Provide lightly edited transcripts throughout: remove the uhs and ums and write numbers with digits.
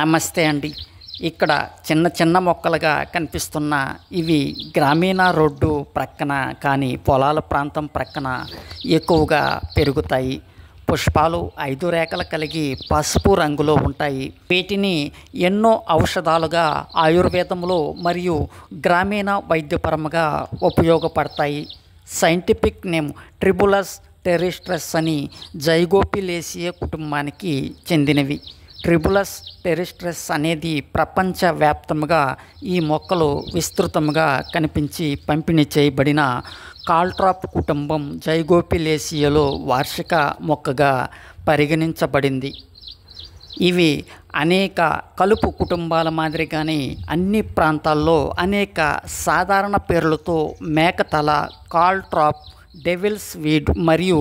నమస్తే అండి. ఇక్కడ చిన్న చిన్న మొక్కలుగా కనిపిస్తున్న ఇవి గ్రామీణ రోడ్డు ప్రక్కన కానీ పొలాల ప్రాంతం ప్రక్కన ఎక్కువగా పెరుగుతాయి. పుష్పాలు 5 రేఖలు కలిగి పసుపు రంగులో ఉంటాయి. వీటిని ఎన్నో ఔషధాలుగా ఆయుర్వేదంలో మరియు గ్రామీణ వైద్యపరంగా ఉపయోగపడతాయి. సైంటిఫిక్ నేమ్ ట్రిబులస్ టెరిస్ట్రస్ అని జైగోపిలేసియే కుటుంబానికి చెందినవి. ట్రిబులస్ టెరిస్ట్రస్ అనేది ప్రపంచవ్యాప్తంగా ఈ మొక్కలు విస్తృతంగా కనిపించి పంపిణీ చేయబడిన కాల్ట్రాప్ కుటుంబం జైగోపిలేసియలో వార్షిక మొక్కగా పరిగణించబడింది. ఇవి అనేక కలుపు కుటుంబాల మాదిరిగానే అన్ని ప్రాంతాల్లో అనేక సాధారణ పేర్లతో మేకతల, కాల్ట్రాప్, డెవిల్స్ వీడ్ మరియు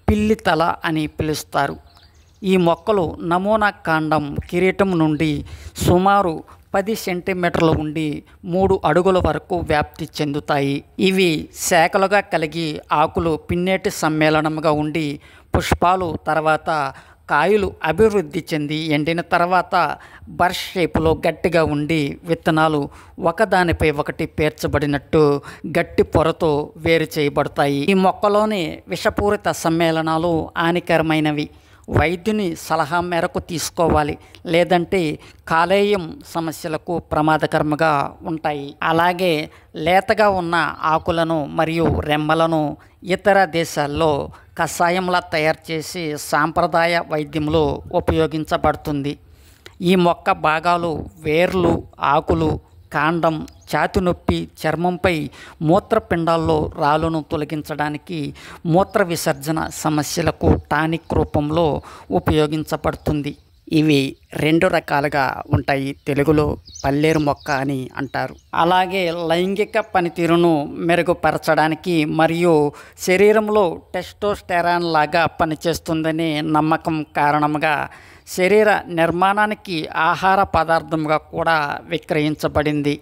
పిల్లితల అని పిలుస్తారు. ఈ మొక్కలు నమూనా కాండం కిరీటం నుండి సుమారు 10 సెంటీమీటర్లు ఉండి 3 అడుగుల వరకు వ్యాప్తి చెందుతాయి. ఇవి శాఖలుగా కలిగి ఆకులు పిన్నేటి సమ్మేళనంగా ఉండి పుష్పాలు తర్వాత కాయలు అభివృద్ధి చెంది ఎండిన తర్వాత బర్ష్ షేపులో గట్టిగా ఉండి విత్తనాలు ఒకదానిపై ఒకటి పేర్చబడినట్టు గట్టి పొరతో వేరు చేయబడతాయి. ఈ మొక్కలోని విషపూరిత సమ్మేళనాలు హానికరమైనవి. వైద్యుని సలహా మేరకు తీసుకోవాలి, లేదంటే కాలేయం సమస్యలకు ప్రమాదకరంగా ఉంటాయి. అలాగే లేతగా ఉన్న ఆకులను మరియు రెమ్మలను ఇతర దేశాల్లో కషాయంలా తయారు చేసి సాంప్రదాయ వైద్యంలో ఉపయోగించబడుతుంది. ఈ మొక్క భాగాలు వేర్లు, ఆకులు, కాండం, ఛాతీ నొప్పి, చర్మంపై మూత్రపిండాల్లో రాళ్ళను తొలగించడానికి, మూత్ర విసర్జన సమస్యలకు టానిక్ రూపంలో ఉపయోగించబడుతుంది. ఇవి 2 రకాలుగా ఉంటాయి. తెలుగులో పల్లేరు మొక్క అని అంటారు. అలాగే లైంగిక పనితీరును మెరుగుపరచడానికి మరియు శరీరంలో టెస్టోస్టెరాన్ లాగా పనిచేస్తుందనే నమ్మకం కారణంగా శరీర నిర్మాణానికి ఆహార పదార్థంగా కూడా విక్రయించబడింది.